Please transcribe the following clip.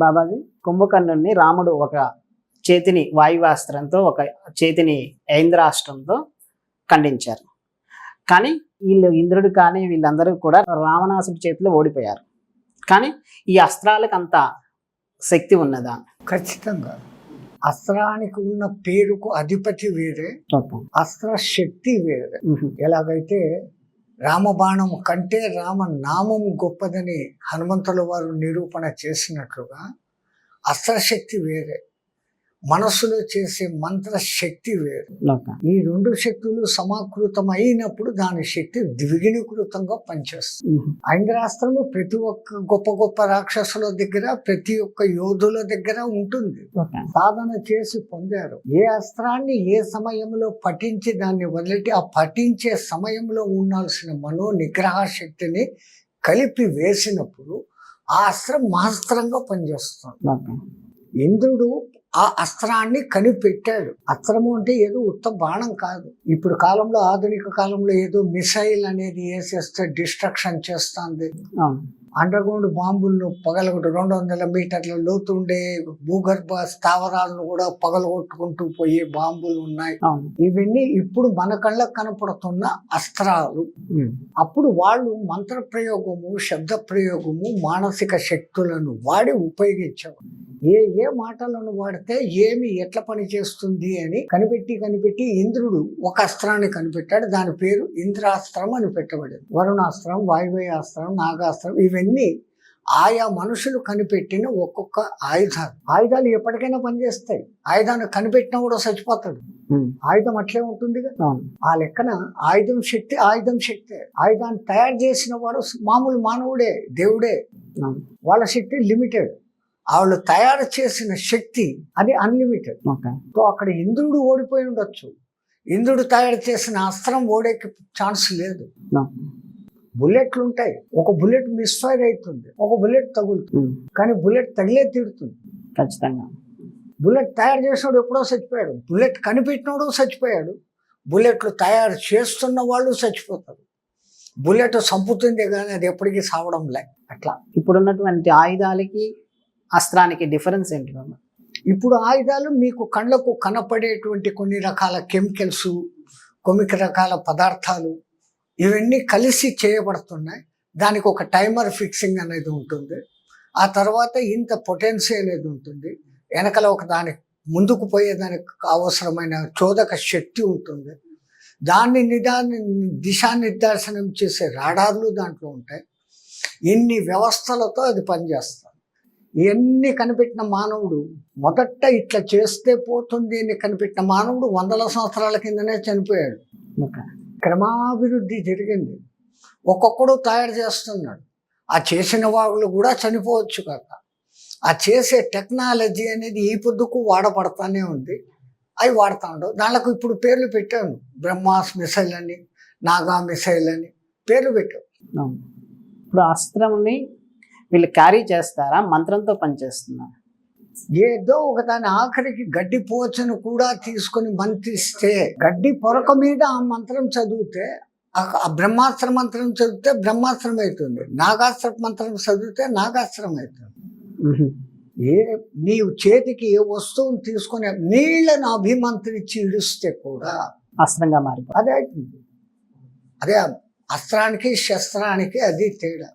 బాబాజీ, కుంభకర్ణుని రాముడు ఒక చేతిని వాయువాస్త్రంతో, ఒక చేతిని ఐంద్రాస్త్రంతో ఖండించారు. కానీ వీళ్ళు ఇంద్రుడు కానీ వీళ్ళందరూ కూడా రావణాసుడి చేతిలో ఓడిపోయారు. కానీ ఈ అస్త్రాలకు అంత శక్తి ఉన్నదా? ఖచ్చితంగా. అస్త్రానికి ఉన్న పేరుకు అధిపతి వేరే, అస్త్ర శక్తి వేరే. ఎలాగైతే రామబాణము కంటే రామనామము గొప్పదని హనుమంతుల వారు నిరూపణ చేసినట్లుగా అస్త్రశక్తి వేరే, మనస్సులో చేసే మంత్ర శక్తి వేరు. ఈ రెండు శక్తులు సమాకృతం అయినప్పుడు దాని శక్తి ద్విగుణీకృతంగా పనిచేస్తుంది. ఐంద్రాస్త్రము ప్రతి ఒక్క గొప్ప గొప్ప రాక్షసుల దగ్గర, ప్రతి ఒక్క యోధుల దగ్గర ఉంటుంది. సాధన చేసి పొందారు. ఏ అస్త్రాన్ని ఏ సమయంలో పఠించి దాన్ని వదిలిటి ఆ పఠించే సమయంలో ఉండాల్సిన మనో నిగ్రహ శక్తిని కలిపి వేసినప్పుడు ఆ అస్త్రం మహస్త్రంగా పనిచేస్తుంది. ఇంద్రుడు ఆ అస్త్రాన్ని కనిపెట్టాడు. అస్త్రము అంటే ఏదో ఉత్త బాణం కాదు. ఇప్పుడు కాలంలో, ఆధునిక కాలంలో ఏదో మిసైల్ అనేది వేసేస్తే డిస్ట్రక్షన్ చేస్తుంది. అండర్ గ్రౌండ్ బాంబులను పగలగొట్టు 200 మీటర్ల లోతు ఉండే భూగర్భ స్థావరాలను కూడా పగలగొట్టుకుంటూ పోయే బాంబులు ఉన్నాయి. ఇవన్నీ ఇప్పుడు మన కళ్ళకు కనపడుతున్న అస్త్రాలు. అప్పుడు వాళ్ళు మంత్ర ప్రయోగము, శబ్ద ప్రయోగము, మానసిక శక్తులను వాడి ఉపయోగించేవారు. ఏ మాటలను వాడితే ఏమి ఎట్లా పని చేస్తుంది అని కనిపెట్టి ఇంద్రుడు ఒక అస్త్రాన్ని కనిపెట్టాడు. దాని పేరు ఇంద్రాస్త్రం అని పెట్టబడింది. వరుణాస్త్రం, వాయువేయాస్త్రం, నాగాస్త్రం, ఇవన్నీ ఆయా మనుషులు కనిపెట్టిన ఒక్కొక్క ఆయుధాలు ఎప్పటికైనా పనిచేస్తాయి. ఆయుధాన్ని కనిపెట్టినా కూడా చచ్చిపోతాడు. ఆయుధం అట్లే ఉంటుంది కదా. ఆ లెక్కన ఆయుధం శక్తి ఆయుధాన్ని తయారు చేసిన వాడు మామూలు మానవుడే, దేవుడే. వాళ్ళ శక్తి లిమిటెడ్. వాళ్ళు తయారు చేసిన శక్తి అది అన్లిమిటెడ్. సో అక్కడ ఇంద్రుడు ఓడిపోయి ఉండొచ్చు. ఇంద్రుడు తయారు చేసిన అస్త్రం ఓడేకి ఛాన్స్ లేదు. బుల్లెట్లు ఉంటాయి. ఒక బుల్లెట్ మిస్ఫైర్ అవుతుంది, ఒక బుల్లెట్ తగులుతుంది. కానీ బుల్లెట్ తగిలే తీరుతుంది ఖచ్చితంగా. బుల్లెట్ తయారు చేసినోడు ఎప్పుడో చచ్చిపోయాడు. బుల్లెట్ కనిపెట్టినోడు చచ్చిపోయాడు. బుల్లెట్లు తయారు చేస్తున్న వాళ్ళు చచ్చిపోతారు. బుల్లెట్ చంపుతుంది కానీ అది ఎప్పటికీ సావడం లే. అట్లా ఇప్పుడున్నటువంటి ఆయుధాలకి అస్త్రానికి డిఫరెన్స్ ఏంటి? ఇప్పుడు ఆయుధాలు మీకు కళ్ళకు కనపడేటువంటి కొన్ని రకాల కెమికల్స్, కొన్ని రకాల పదార్థాలు, ఇవన్నీ కలిసి చేయబడుతున్నాయి. దానికి ఒక టైమర్ ఫిక్సింగ్ అనేది ఉంటుంది. ఆ తర్వాత ఇంత పొటెన్సీ అనేది ఉంటుంది. వెనకల ఒక దానికి ముందుకు పోయేదానికి అవసరమైన చోదక శక్తి ఉంటుంది. దాన్ని దిశానిర్దేశనం చేసే రాడార్లు దాంట్లో ఉంటాయి. ఇన్ని వ్యవస్థలతో అది పనిచేస్తుంది. ఇవన్నీ కనిపెట్టిన మానవుడు మొదట ఇట్లా చేస్తే పోతుంది అని కనిపెట్టిన మానవుడు 100 సంవత్సరాల కిందనే చనిపోయాడు. క్రమాభివృద్ధి జరిగింది. ఒక్కొక్కడు తయారు చేస్తున్నాడు. ఆ చేసిన వాళ్ళు కూడా చనిపోవచ్చు కాక. ఆ చేసే టెక్నాలజీ అనేది ఈ పొద్దుకు వాడబడతానే ఉంది. అవి వాడుతూ ఉండవు. దానికి ఇప్పుడు పేర్లు పెట్టాను. బ్రహ్మాస్ మిసైల్ అని, నాగా మిసైల్ అని పేర్లు పెట్టావు. ఇప్పుడు అస్త్రంని వీళ్ళు క్యారీ చేస్తారా, మంత్రంతో పనిచేస్తున్నారు? ఏదో ఒక దాని ఆఖరికి గడ్డి పోచను కూడా తీసుకొని మంత్రిస్తే, గడ్డి పొరక మీద ఆ మంత్రం చదివితే, ఆ బ్రహ్మాస్త్ర మంత్రం చదివితే బ్రహ్మాస్త్రం అవుతుంది. నాగాస్త్ర మంత్రం చదివితే నాగాస్త్రం అవుతుంది. నీవు చేతికి ఏ వస్తువుని తీసుకొని నీళ్లను అభిమంత్రించి ఇడిస్తే కూడా అస్త్రంగా మారిపోతుంది. అదే అవుతుంది. అదే అస్త్రానికి శస్త్రానికి అది తేడా.